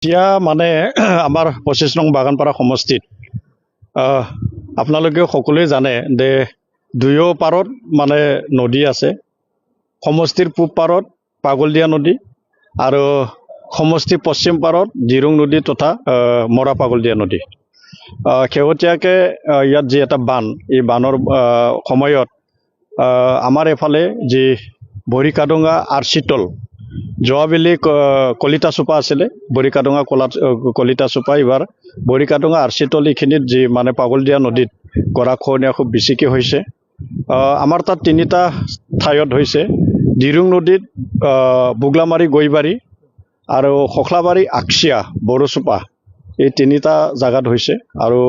এতিয়া মানে আমাৰ 25 নং বাগানপাৰা সমষ্টিত আপোনালোকে সকলোৱে জানে যে দুয়ো পাৰত মানে নদী আছে। সমষ্টিৰ পূব পাৰত পাগলদিয়া নদী আৰু সমষ্টিৰ পশ্চিম পাৰত জিৰং নদী তথা মৰা পাগলদিয়া নদী। শেহতীয়াকৈ ইয়াত যি এটা বান, এই বানৰ সময়ত আমাৰ এফালে যি বৰিকাডুঙা আৰচিতল যোৱাবেলি কলিতা চোপা আছিলে, বৰিকাডুঙা কলিতা চোপা, এইবাৰ বৰিকাডুঙা আৰচিতল এইখিনিত যি মানে পাগলদিয়া নদীত গৰাখহনীয়া খুব বেছিকৈ হৈছে। আমাৰ তাত তিনিটা ঠাইত হৈছে, জিৰং নদীত বুগলামাৰী গৈবাৰী আৰু খখলাবাৰী আকচিয়া বড়োচোপা, এই তিনিটা জাগাত হৈছে। আৰু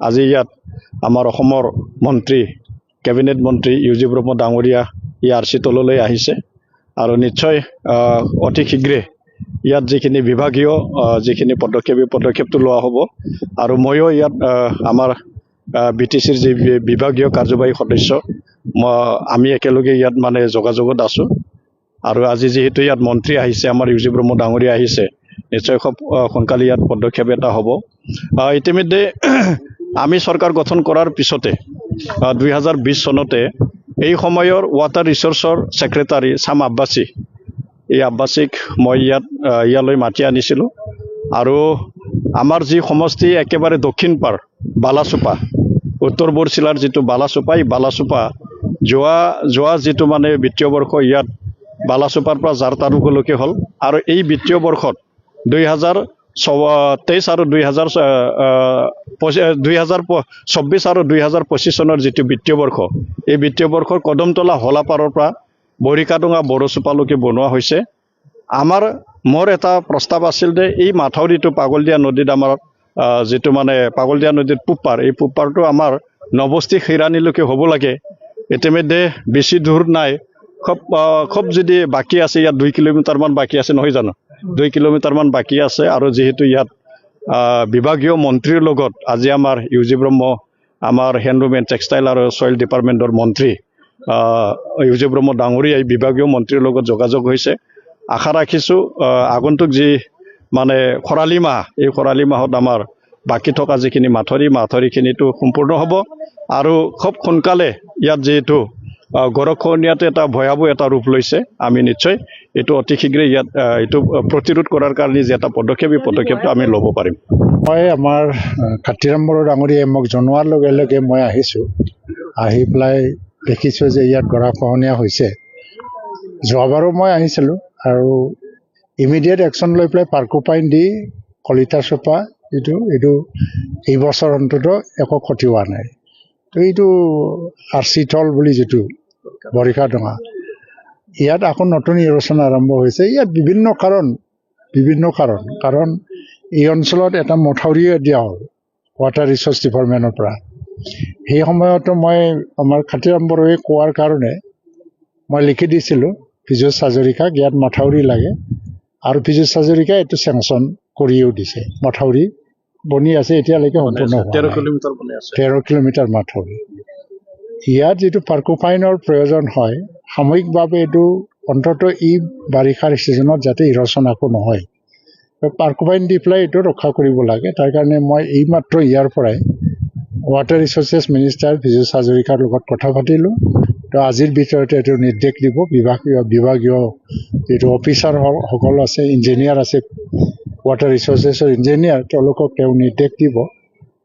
আজি ইয়াত আমাৰ অসমৰ মন্ত্ৰী, কেবিনেট মন্ত্ৰী ইউজি ব্ৰহ্ম ডাঙৰীয়া এই আৰচিতললৈ আহিছে আৰু নিশ্চয় অতি শীঘ্ৰে ইয়াত যিখিনি বিভাগীয় যিখিনি পদক্ষেপটো লোৱা হ'ব। আৰু ময়ো ইয়াত আমাৰ BTCৰ যি বিভাগীয় কাৰ্যবাহী সদস্য, আমি একেলগে ইয়াত মানে যোগাযোগত আছোঁ। আৰু আজি যিহেতু ইয়াত মন্ত্ৰী আহিছে, আমাৰ ইউজি ব্ৰহ্ম ডাঙৰীয়া আহিছে, নিশ্চয় খুব সোনকালে ইয়াত পদক্ষেপ এটা হ'ব। ইতিমধ্যে আমি চৰকাৰ গঠন কৰাৰ পিছতে 2020 চনতে এই সময়ৰ ৱাটাৰ ৰিচোৰ্চৰ ছেক্ৰেটাৰী ছাম আব্বাছী, এই আব্বাছীক মই ইয়ালৈ মাতি আনিছিলোঁ। আৰু আমাৰ যি সমষ্টি একেবাৰে দক্ষিণ পাৰ বালাচোপা, উত্তৰ বৰছিলাৰ যিটো বালাচোপা, এই বালাচোপা যোৱা যিটো মানে বিত্তীয় বৰ্ষ ইয়াত বালাচোপাৰ পৰা জাৰ তালুকলৈকে হ'ল। আৰু এই বিত্তীয় বৰ্ষত 2023 আৰু 2024 আৰু 2025 চনৰ যিটো বিত্তীয় বৰ্ষ, এই বিত্তীয় বৰ্ষৰ কদমতলা হলাপাৰৰ পৰা বৰিকাডুঙা বড়োচোপালৈকে বনোৱা হৈছে। মোৰ এটা প্ৰস্তাৱ আছিল যে এই মাথাউৰিটো পাগলদিয়া নদীত আমাৰ যিটো মানে পাগলদিয়া নদীৰ পূব পাৰ, এই পূব পাৰটো আমাৰ নবস্তি খিৰাণীলৈকে হ'ব লাগে। ইতিমধ্যে বেছি দূৰ নাই, খুব যদি বাকী আছে, ইয়াত 2 কিলোমিটাৰমান বাকী আছে, নহয় জানো? 2 কিলোমিটাৰমান বাকী আছে। আৰু যিহেতু ইয়াত বিভাগীয় মন্ত্ৰীৰ লগত আজি আমাৰ ইউজি ব্ৰহ্ম, আমাৰ হেণ্ডলুম এণ্ড টেক্সটাইল আৰু ছইল ডিপাৰ্টমেণ্টৰ মন্ত্ৰী ইউজি ব্ৰহ্ম ডাঙৰীয়াই বিভাগীয় মন্ত্ৰীৰ লগত যোগাযোগ হৈছে। আশা ৰাখিছোঁ আগন্তুক যি মানে খৰালি মাহ, এই খৰালি মাহত আমাৰ বাকী থকা যিখিনি মাথাউৰিখিনিতো সম্পূৰ্ণ হ'ব। আৰু খুব সোনকালে ইয়াত যিহেতু গৰাখহনীয়াটো এটা ভয়াৱহ এটা ৰূপ লৈছে, আমি নিশ্চয় এইটো অতি শীঘ্ৰে ইয়াত এইটো প্ৰতিৰোধ কৰাৰ কাৰণে যি এটা পদক্ষেপ, এই পদক্ষেপটো আমি ল'ব পাৰিম। মই আমাৰ কাতিৰাম বড়ো ডাঙৰীয়াই মোক জনোৱাৰ লগে লগে মই আহিছোঁ। আহি পেলাই দেখিছোঁ যে ইয়াত গৰাখহনীয়া হৈছে। যোৱাবাৰো মই আহিছিলোঁ আৰু ইমিডিয়েট একশ্যন লৈ পেলাই পাৰ্কোপাইন দি কলিতা চোপা এইটো এই বছৰ অন্তত একো ক্ষতি হোৱা নাই। তো এইটো আৰচিতল বুলি যিটো বৰিকাডুঙা, ইয়াত আকৌ নতুন ইৰ'শ্যন আৰম্ভ হৈছে। ইয়াত বিভিন্ন কাৰণ এই অঞ্চলত এটা মথাউৰিও দিয়া হ'ল ৱাটাৰ ৰিচোৰ্চ ডিপাৰ্টমেণ্টৰ পৰা। সেই সময়তো মই আমাৰ কাতিৰাম বড়োৱে কোৱাৰ কাৰণে মই লিখি দিছিলোঁ পীযুষ হাজৰিকাক, ইয়াত মথাউৰি লাগে। আৰু পীযুষ হাজৰিকাই এইটো চেংচন কৰিও দিছে। মথাউৰি বনি আছে, এতিয়ালৈকে সম্পূৰ্ণ হোৱা নাই। 13 কিলোমিটাৰ মাথাউৰি। ইয়াত যিটো পাৰ্কোপাইনৰ প্ৰয়োজন হয়, সাময়িকভাৱে এইটো অন্ততঃ এই বাৰিষাৰ ছিজনত যাতে ইৰ'শ্যন আকৌ নহয়, পাৰ্কোপাইন দি পেলাই এইটো ৰক্ষা কৰিব লাগে। তাৰ কাৰণে মই এইমাত্ৰ ইয়াৰ পৰাই ৱাটাৰ ৰিচোৰ্চেছ মিনিষ্টাৰ পীযুষ হাজৰিকাৰ লগত কথা পাতিলোঁ। তো আজিৰ ভিতৰতে এইটো নিৰ্দেশ দিব। বিভাগীয় যিটো অফিচাৰসকল আছে, ইঞ্জিনিয়াৰ আছে, ৱাটাৰ ৰিচোৰ্চেছৰ ইঞ্জিনিয়াৰ, তেওঁলোকক তেওঁ নিৰ্দেশ দিব।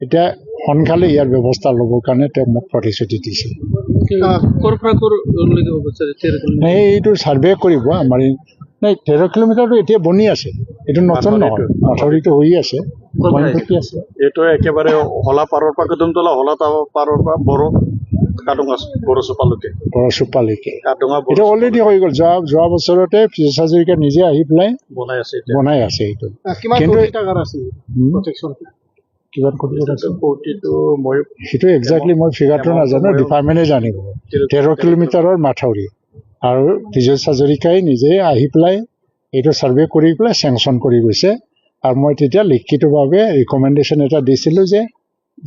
এতিয়া সোনকালে ইয়াৰ ব্যৱস্থা ল'বৰ কাৰণে তেওঁ মোক প্ৰতিশ্ৰুতি দিছে। এইটো ছাৰ্ভে কৰিব আমাৰ। নাই, 13 কিলোমিটাৰটো এতিয়া বনি আছে, এইটো নতুন নহয়, মাথাউৰিটো হৈ আছে, বনি আছে। এইটো একেবাৰে হলাপাৰৰ পৰা কদমতলা হলাপাৰৰ পৰা বড়োচোপালৈকে এইটো অলৰেডি হৈ গ'ল। যোৱা বছৰতে পীযুষ হাজৰিকা নিজে আহি পেলাই বনাই আছে। এইটো কিন্তু কিমান কোটি সেইটো একজেক্টলি মই ফিগাৰটো নাজানো, ডিপাৰ্টমেণ্টে জানিব। 13 কিলোমিটাৰৰ মাথাউৰি আৰু পীযুষ হাজৰিকাই নিজে আহি পেলাই এইটো ছাৰ্ভে কৰি পেলাই চেংচন কৰি গৈছে। আৰু মই তেতিয়া লিখিতভাৱে ৰিকমেণ্ডেশ্যন এটা দিছিলোঁ যে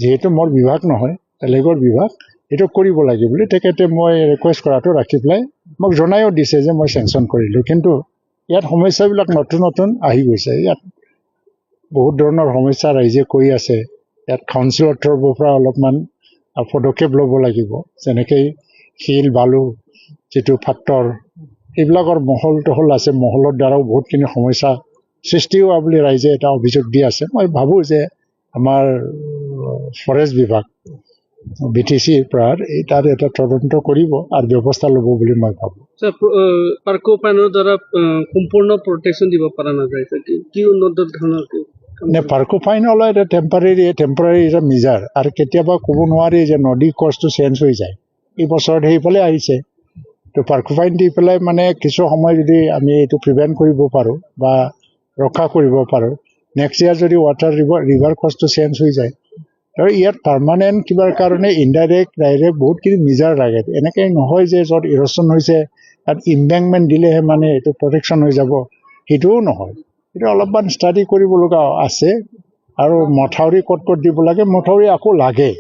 যিহেতু মোৰ বিভাগ নহয়, বেলেগৰ বিভাগ, এইটো কৰিব লাগে বুলি। তেখেতে মই ৰিকুৱেষ্ট কৰাটো ৰাখি পেলাই মোক জনায়ো দিছে যে মই চেংচন কৰিলোঁ। কিন্তু ইয়াত সমস্যাবিলাক নতুন আহি গৈছে। ইয়াত বহুত ধৰণৰ সমস্যা ৰাইজে কৈ আছে। ইয়াত কাউন্সিলৰ তৰফৰ পৰা অলপমান পদক্ষেপ ল'ব লাগিব। যেনেকৈ শিল বালু যিটো ফাক্টৰ এইবিলাকৰ মহল তহল আছে, মহলৰ দ্বাৰাও বহুতখিনি সমস্যা সৃষ্টি হোৱা বুলি ৰাইজে এটা অভিযোগ দি আছে। মই ভাবোঁ যে আমাৰ ফৰেষ্ট বিভাগ BTCৰ পৰা তাত এটা তদন্ত কৰিব আৰু ব্যৱস্থা ল'ব বুলি মই ভাবোঁ। পাৰ্কোপাইনৰ দ্বাৰা সম্পূৰ্ণ প্ৰটেকশ্যন দিব পৰা নাযায়, কি উন্নত ধৰণৰ নে পাৰ্কোপাইন হ'লে এটা টেম্পৰাৰী এটা মিজাৰ, আৰু কেতিয়াবা ক'ব নোৱাৰি যে নদী কৰ্চটো চেঞ্জ হৈ যায়। এই বছৰত সেইফালে আহিছে, তো পাৰ্কোপাইন দি পেলাই মানে কিছু সময় যদি আমি এইটো প্ৰিভেণ্ট কৰিব পাৰোঁ বা ৰক্ষা কৰিব পাৰোঁ, নেক্সট ইয়াৰ যদি ৰিভাৰ কৰ্চটো চেঞ্জ হৈ যায়, আৰু ইয়াত পাৰ্মানেণ্ট কিবাৰ কাৰণে ইনডাইৰেক্ট ডাইৰেক্ট বহুতখিনি মিজাৰ লাগে। এনেকৈ নহয় যে য'ত ইৰ'শ্যন হৈছে তাত ইম্বেংকমেণ্ট দিলেহে মানে এইটো প্ৰটেকশ্যন হৈ যাব, সেইটোও নহয়। এইটো অলপমান ষ্টাডি কৰিব লগা আছে, আৰু মথাউৰি ক'ত দিব লাগে, মথাউৰি আকৌ লাগে,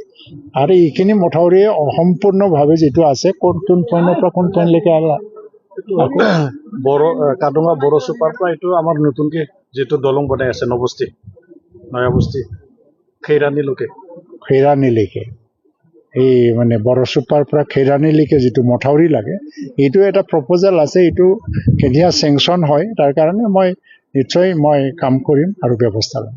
আৰু এইখিনি মথাউৰি অসম্পূৰ্ণভাৱে যিটো আছে কোন পইণ্টৰ পৰা কোন পইণ্টলৈকে কাডুঙা বড়ো চুপাৰ পৰা এইটো আমাৰ নতুনকৈ যিটো দলং বনাই আছে নয়া বস্তি খৈৰাণীলৈকে এই মানে বড়ো চুপাৰ পৰা খৈৰাণীলৈকে যিটো মথাউৰি লাগে, এইটো এটা প্ৰপ'জেল আছে। এইটো কেতিয়া চেংচন হয় তাৰ কাৰণে মই নিশ্চয় কাম কৰিম আৰু ব্যৱস্থা ল'ম।